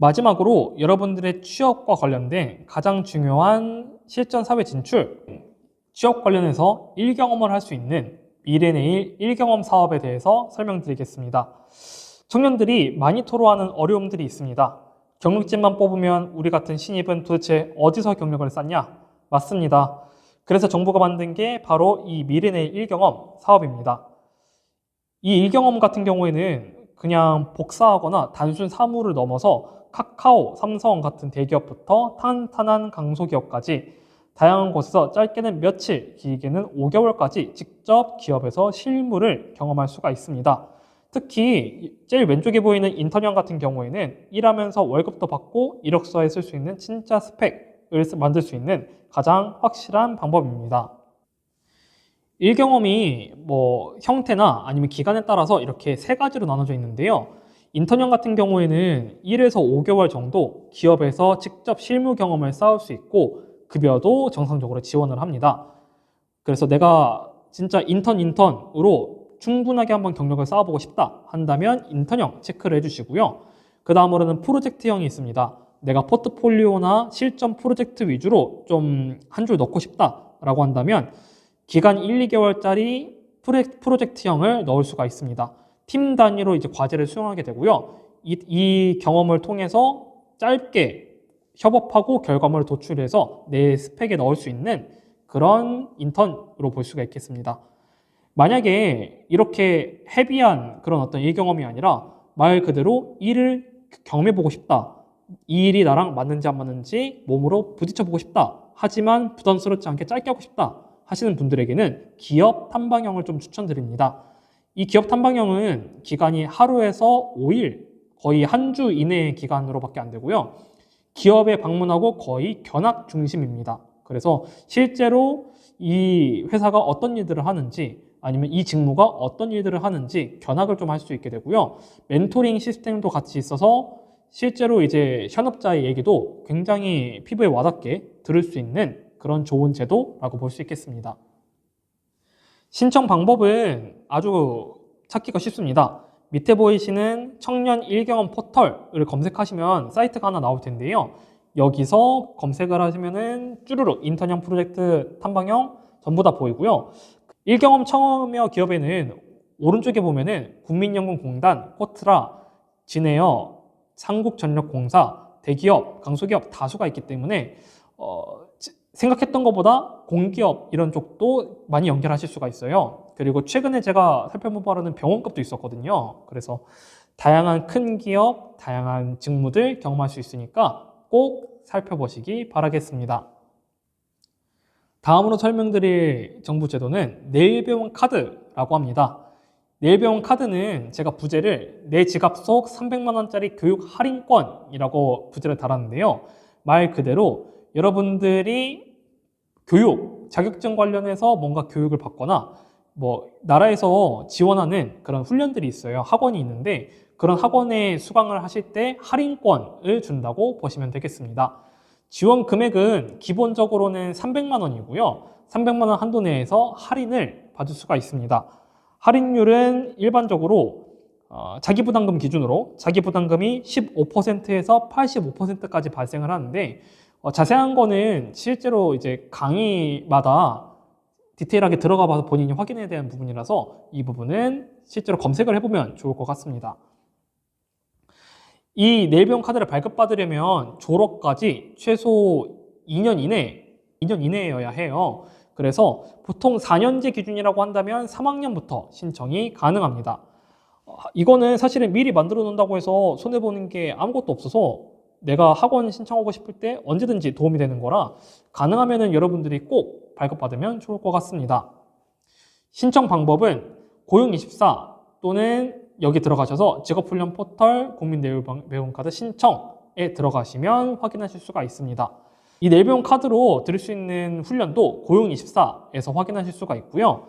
마지막으로 여러분들의 취업과 관련된 가장 중요한 실전 사회 진출, 취업 관련해서 1경험을 할 수 있는 미래내일 1경험 사업에 대해서 설명드리겠습니다. 청년들이 많이 토로하는 어려움들이 있습니다. 경력직만 뽑으면 우리 같은 신입은 도대체 어디서 경력을 쌓냐? 맞습니다. 그래서 정부가 만든 게 바로 이 미래내일 1경험 사업입니다. 이 1경험 같은 경우에는 그냥 복사하거나 단순 사무를 넘어서 카카오, 삼성 같은 대기업부터 탄탄한 강소기업까지 다양한 곳에서 짧게는 며칠, 길게는 5개월까지 직접 기업에서 실무를 경험할 수가 있습니다. 특히 제일 왼쪽에 보이는 인턴형 같은 경우에는 일하면서 월급도 받고 이력서에 쓸 수 있는 진짜 스펙을 만들 수 있는 가장 확실한 방법입니다. 1경험이 형태나 아니면 기간에 따라서 이렇게 세 가지로 나눠져 있는데요. 인턴형 같은 경우에는 1에서 5개월 정도 기업에서 직접 실무 경험을 쌓을 수 있고 급여도 정상적으로 지원을 합니다. 그래서 내가 진짜 인턴으로 충분하게 한번 경력을 쌓아보고 싶다 한다면 인턴형 체크를 해주시고요. 그 다음으로는 프로젝트형이 있습니다. 내가 포트폴리오나 실전 프로젝트 위주로 좀 한 줄 넣고 싶다라고 한다면 기간 1, 2개월짜리 프로젝트형을 넣을 수가 있습니다. 팀 단위로 이제 과제를 수행하게 되고요. 이 경험을 통해서 짧게 협업하고 결과물을 도출해서 내 스펙에 넣을 수 있는 그런 인턴으로 볼 수가 있겠습니다. 만약에 이렇게 헤비한 그런 어떤 일 경험이 아니라 말 그대로 일을 경험해보고 싶다. 이 일이 나랑 맞는지 안 맞는지 몸으로 부딪혀보고 싶다. 하지만 부담스럽지 않게 짧게 하고 싶다. 하시는 분들에게는 기업 탐방형을 좀 추천드립니다. 이 기업 탐방형은 기간이 하루에서 5일, 거의 한 주 이내의 기간으로밖에 안 되고요. 기업에 방문하고 거의 견학 중심입니다. 그래서 실제로 이 회사가 어떤 일들을 하는지 아니면 이 직무가 어떤 일들을 하는지 견학을 좀 할 수 있게 되고요. 멘토링 시스템도 같이 있어서 실제로 이제 현업자의 얘기도 굉장히 피부에 와닿게 들을 수 있는 그런 좋은 제도라고 볼 수 있겠습니다. 신청 방법은 아주 찾기가 쉽습니다. 밑에 보이시는 청년 1경험 포털을 검색하시면 사이트가 하나 나올 텐데요. 여기서 검색을 하시면은 쭈루룩 인턴형 프로젝트 탐방형 전부 다 보이고요. 1경험 청음여 기업에는 오른쪽에 보면은 국민연금공단, 코트라, 진에어, 한국전력공사, 대기업, 강소기업 다수가 있기 때문에 생각했던 것보다 공기업 이런 쪽도 많이 연결하실 수가 있어요. 그리고 최근에 제가 살펴본 바로는 병원급도 있었거든요. 그래서 다양한 큰 기업, 다양한 직무들 경험할 수 있으니까 꼭 살펴보시기 바라겠습니다. 다음으로 설명드릴 정부 제도는 내일병원 카드라고 합니다. 내일병원 카드는 제가 부제를 내 지갑 속 300만 원짜리 교육 할인권이라고 부제를 달았는데요. 말 그대로 여러분들이 교육, 자격증 관련해서 뭔가 교육을 받거나 나라에서 지원하는 그런 훈련들이 있어요. 학원이 있는데 그런 학원에 수강을 하실 때 할인권을 준다고 보시면 되겠습니다. 지원 금액은 기본적으로는 300만 원이고요. 300만 원 한도 내에서 할인을 받을 수가 있습니다. 할인율은 일반적으로 자기부담금 기준으로 자기부담금이 15%에서 85%까지 발생을 하는데 자세한 거는 실제로 이제 강의마다 디테일하게 들어가 봐서 본인이 확인해야 되는 부분이라서 이 부분은 실제로 검색을 해보면 좋을 것 같습니다. 이 내일병원 카드를 발급받으려면 졸업까지 최소 2년 이내여야 해요. 그래서 보통 4년제 기준이라고 한다면 3학년부터 신청이 가능합니다. 이거는 사실은 미리 만들어 놓는다고 해서 손해보는 게 아무것도 없어서 내가 학원 신청하고 싶을 때 언제든지 도움이 되는 거라 가능하면 여러분들이 꼭 발급받으면 좋을 것 같습니다. 신청 방법은 고용24 또는 여기 들어가셔서 직업훈련 포털 국민내일병원카드 신청에 들어가시면 확인하실 수가 있습니다. 이 내일병원 카드로 들을 수 있는 훈련도 고용24에서 확인하실 수가 있고요.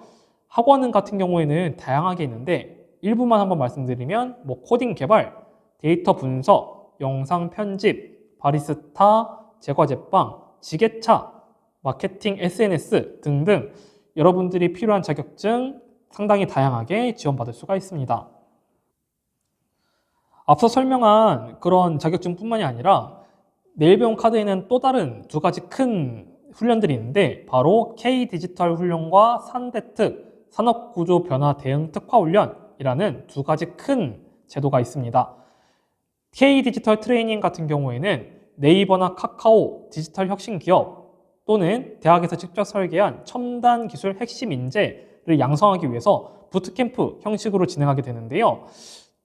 학원 같은 경우에는 다양하게 있는데 일부만 한번 말씀드리면 코딩 개발, 데이터 분석, 영상 편집, 바리스타, 제과 제빵, 지게차, 마케팅, SNS 등등 여러분들이 필요한 자격증 상당히 다양하게 지원받을 수가 있습니다. 앞서 설명한 그런 자격증뿐만이 아니라 내일배움 카드에는 또 다른 두 가지 큰 훈련들이 있는데 바로 K-디지털 훈련과 산대특 산업구조 변화 대응 특화 훈련이라는 두 가지 큰 제도가 있습니다. K-디지털 트레이닝 같은 경우에는 네이버나 카카오 디지털 혁신 기업 또는 대학에서 직접 설계한 첨단 기술 핵심 인재를 양성하기 위해서 부트캠프 형식으로 진행하게 되는데요.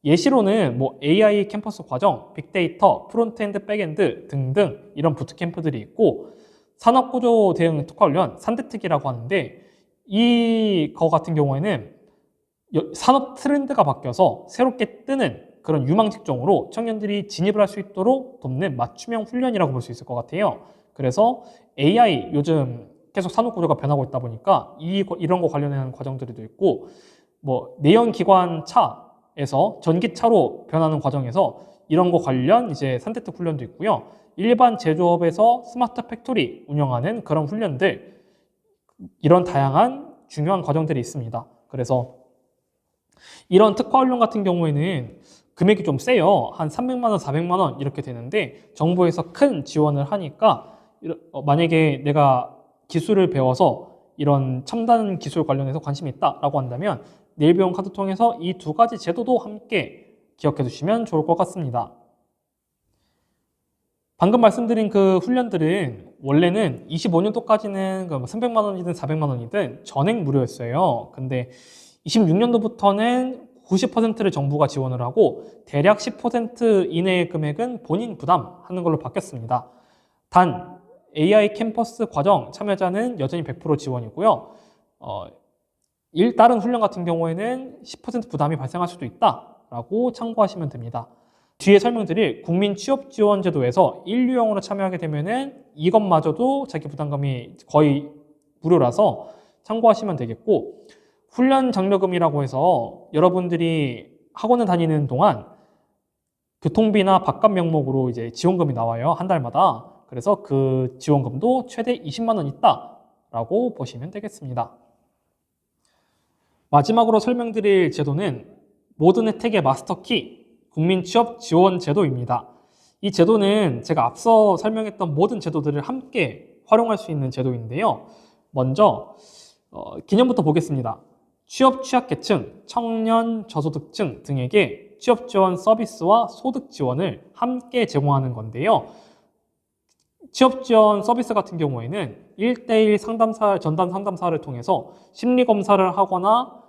예시로는 AI 캠퍼스 과정, 빅데이터, 프론트엔드, 백엔드 등등 이런 부트캠프들이 있고 산업구조 대응 특화훈련, 산대특이라고 하는데 이거 같은 경우에는 산업 트렌드가 바뀌어서 새롭게 뜨는 그런 유망 직종으로 청년들이 진입을 할 수 있도록 돕는 맞춤형 훈련이라고 볼 수 있을 것 같아요. 그래서 AI 요즘 계속 산업 구조가 변하고 있다 보니까 이런 거 관련된 과정들도 있고 내연기관 차에서 전기차로 변하는 과정에서 이런 거 관련 이제 산대특 훈련도 있고요. 일반 제조업에서 스마트 팩토리 운영하는 그런 훈련들 이런 다양한 중요한 과정들이 있습니다. 그래서 이런 특화 훈련 같은 경우에는 금액이 좀 세요. 한 300만 원, 400만 원 이렇게 되는데 정부에서 큰 지원을 하니까 만약에 내가 기술을 배워서 이런 첨단 기술 관련해서 관심이 있다라고 한다면 내일배움 카드 통해서 이 두 가지 제도도 함께 기억해 두시면 좋을 것 같습니다. 방금 말씀드린 그 훈련들은 원래는 25년도까지는 300만 원이든 400만 원이든 전액 무료였어요. 근데 26년도부터는 90%를 정부가 지원을 하고 대략 10% 이내의 금액은 본인 부담하는 걸로 바뀌었습니다. 단 AI 캠퍼스 과정 참여자는 여전히 100% 지원이고요. 다른 훈련 같은 경우에는 10% 부담이 발생할 수도 있다라고 참고하시면 됩니다. 뒤에 설명드릴 국민취업지원제도에서 1유형으로 참여하게 되면은 이것마저도 자기 부담금이 거의 무료라서 참고하시면 되겠고 훈련 장려금이라고 해서 여러분들이 학원을 다니는 동안 교통비나 밥값 명목으로 이제 지원금이 나와요. 한 달마다. 그래서 그 지원금도 최대 20만 원 있다라고 보시면 되겠습니다. 마지막으로 설명드릴 제도는 모든 혜택의 마스터키 국민취업지원제도입니다. 이 제도는 제가 앞서 설명했던 모든 제도들을 함께 활용할 수 있는 제도인데요. 먼저 기념부터 보겠습니다. 취업 취약계층, 청년, 저소득층 등에게 취업지원 서비스와 소득 지원을 함께 제공하는 건데요. 취업지원 서비스 같은 경우에는 1대1 전담 상담사를 통해서 심리검사를 하거나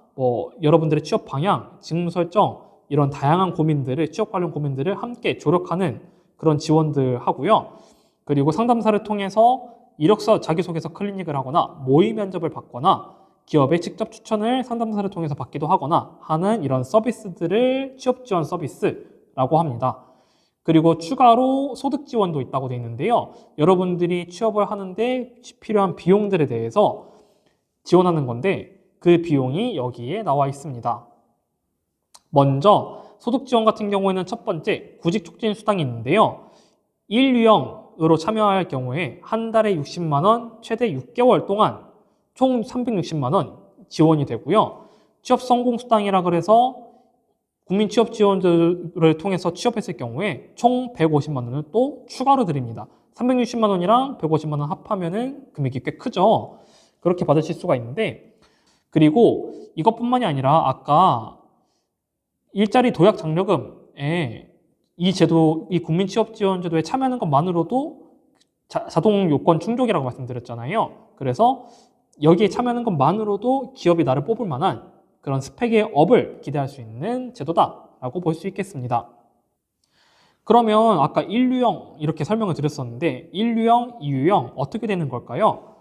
여러분들의 취업 방향, 직무 설정 이런 다양한 고민들을 취업 관련 고민들을 함께 조력하는 그런 지원들 하고요. 그리고 상담사를 통해서 이력서 자기소개서 클리닉을 하거나 모의 면접을 받거나 기업의 직접 추천을 상담사를 통해서 받기도 하거나 하는 이런 서비스들을 취업지원 서비스라고 합니다. 그리고 추가로 소득 지원도 있다고 되어 있는데요. 여러분들이 취업을 하는데 필요한 비용들에 대해서 지원하는 건데 그 비용이 여기에 나와 있습니다. 먼저 소득 지원 같은 경우에는 첫 번째 구직 촉진 수당이 있는데요. 1유형으로 참여할 경우에 한 달에 60만 원, 최대 6개월 동안 총 360만 원 지원이 되고요. 취업 성공 수당이라 그래서 국민취업지원제를 통해서 취업했을 경우에 총 150만 원을 또 추가로 드립니다. 360만 원이랑 150만 원 합하면은 금액이 꽤 크죠. 그렇게 받으실 수가 있는데 그리고 이것뿐만이 아니라 아까 일자리 도약 장려금에 이 국민취업지원제도에 참여하는 것만으로도 자동 요건 충족이라고 말씀드렸잖아요. 그래서 여기에 참여하는 것만으로도 기업이 나를 뽑을 만한 그런 스펙의 업을 기대할 수 있는 제도다라고 볼 수 있겠습니다. 그러면 아까 1유형 이렇게 설명을 드렸었는데 1유형, 2유형 어떻게 되는 걸까요?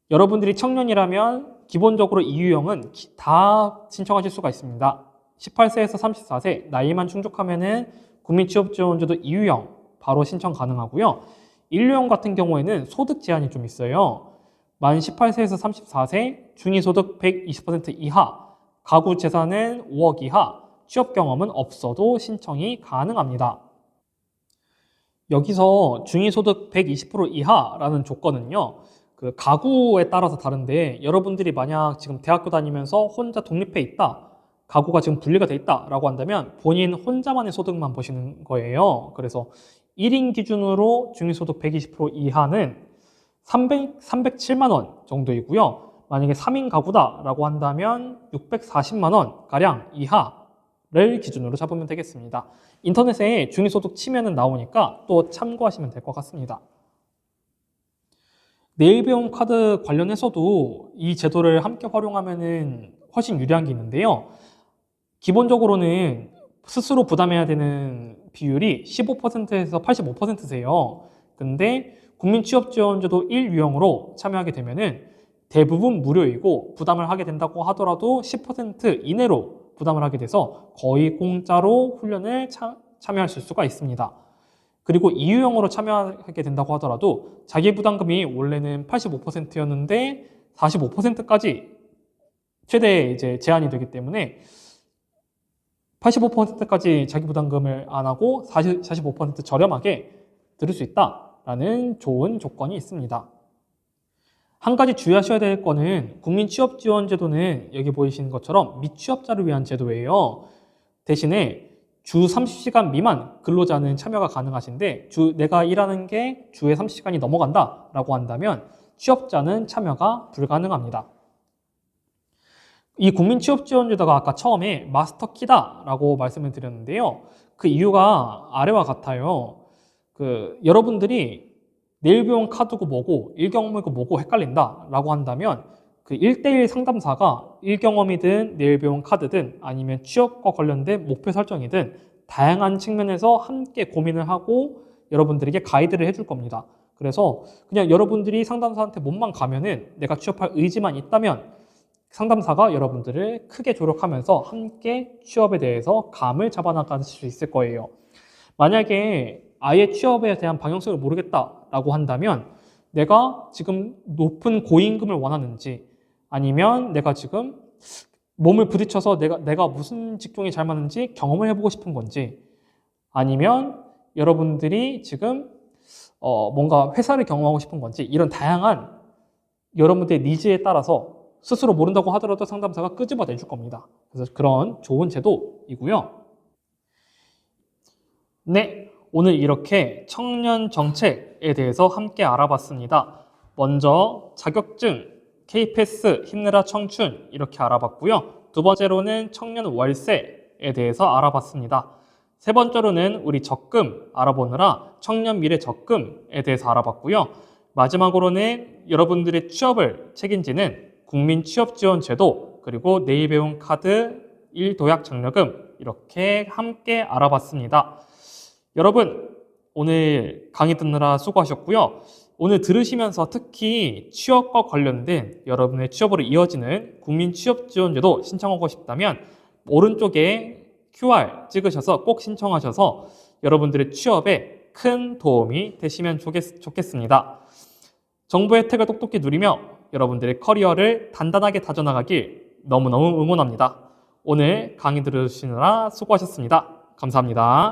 여러분들이 청년이라면 기본적으로 2유형은 다 신청하실 수가 있습니다. 18세에서 34세 나이만 충족하면은 국민취업지원제도 2유형 바로 신청 가능하고요. 1유형 같은 경우에는 소득 제한이 좀 있어요. 만 18세에서 34세, 중위소득 120% 이하, 가구 재산은 5억 이하, 취업 경험은 없어도 신청이 가능합니다. 여기서 중위소득 120% 이하라는 조건은요. 그 가구에 따라서 다른데 여러분들이 만약 지금 대학교 다니면서 혼자 독립해 있다. 가구가 지금 분리가 돼 있다라고 한다면 본인 혼자만의 소득만 보시는 거예요. 그래서 1인 기준으로 중위소득 120% 이하는 307만 원 정도이고요. 만약에 3인 가구다라고 한다면 640만 원 가량 이하를 기준으로 잡으면 되겠습니다. 인터넷에 중위소득 치면은 나오니까 또 참고하시면 될 것 같습니다. 내일배움 카드 관련해서도 이 제도를 함께 활용하면은 훨씬 유리한 게 있는데요. 기본적으로는 스스로 부담해야 되는 비율이 15%에서 85%세요. 근데 국민취업지원제도 1유형으로 참여하게 되면은 대부분 무료이고 부담을 하게 된다고 하더라도 10% 이내로 부담을 하게 돼서 거의 공짜로 훈련을 참여하실 수가 있습니다. 그리고 2유형으로 참여하게 된다고 하더라도 자기 부담금이 원래는 85%였는데 45%까지 최대 이제 제한이 되기 때문에 85%까지 자기 부담금을 안 하고 45% 저렴하게 들을 수 있다라는 좋은 조건이 있습니다. 한 가지 주의하셔야 될 거는 국민취업지원제도는 여기 보이시는 것처럼 미취업자를 위한 제도예요. 대신에 주 30시간 미만 근로자는 참여가 가능하신데 내가 일하는 게 주에 30시간이 넘어간다라고 한다면 취업자는 참여가 불가능합니다. 이 국민취업지원제도가 아까 처음에 마스터키다라고 말씀을 드렸는데요. 그 이유가 아래와 같아요. 여러분들이 내일배움 카드고 뭐고 일경험이고 뭐고 헷갈린다라고 한다면 그 1대1 상담사가 일경험이든 내일배움 카드든 아니면 취업과 관련된 목표 설정이든 다양한 측면에서 함께 고민을 하고 여러분들에게 가이드를 해줄 겁니다. 그래서 그냥 여러분들이 상담사한테 몸만 가면은 내가 취업할 의지만 있다면 상담사가 여러분들을 크게 조력하면서 함께 취업에 대해서 감을 잡아나가실 수 있을 거예요. 만약에 아예 취업에 대한 방향성을 모르겠다라고 한다면 내가 지금 높은 고임금을 원하는지 아니면 내가 지금 몸을 부딪혀서 내가 무슨 직종이 잘 맞는지 경험을 해보고 싶은 건지 아니면 여러분들이 지금 뭔가 회사를 경험하고 싶은 건지 이런 다양한 여러분들의 니즈에 따라서 스스로 모른다고 하더라도 상담사가 끄집어 내줄 겁니다. 그래서 그런 좋은 제도이고요. 네, 오늘 이렇게 청년 정책에 대해서 함께 알아봤습니다. 먼저 자격증, K패스, 힘내라 청춘 이렇게 알아봤고요. 두 번째로는 청년 월세에 대해서 알아봤습니다. 세 번째로는 우리 적금 알아보느라 청년 미래 적금에 대해서 알아봤고요. 마지막으로는 여러분들의 취업을 책임지는 국민취업지원제도 그리고 내일배움 카드 1도약 장려금 이렇게 함께 알아봤습니다. 여러분 오늘 강의 듣느라 수고하셨고요. 오늘 들으시면서 특히 취업과 관련된 여러분의 취업으로 이어지는 국민취업지원제도 신청하고 싶다면 오른쪽에 QR 찍으셔서 꼭 신청하셔서 여러분들의 취업에 큰 도움이 되시면 좋겠습니다. 정부 혜택을 똑똑히 누리며 여러분들의 커리어를 단단하게 다져나가길 너무너무 응원합니다. 오늘 강의 들으시느라 수고하셨습니다. 감사합니다.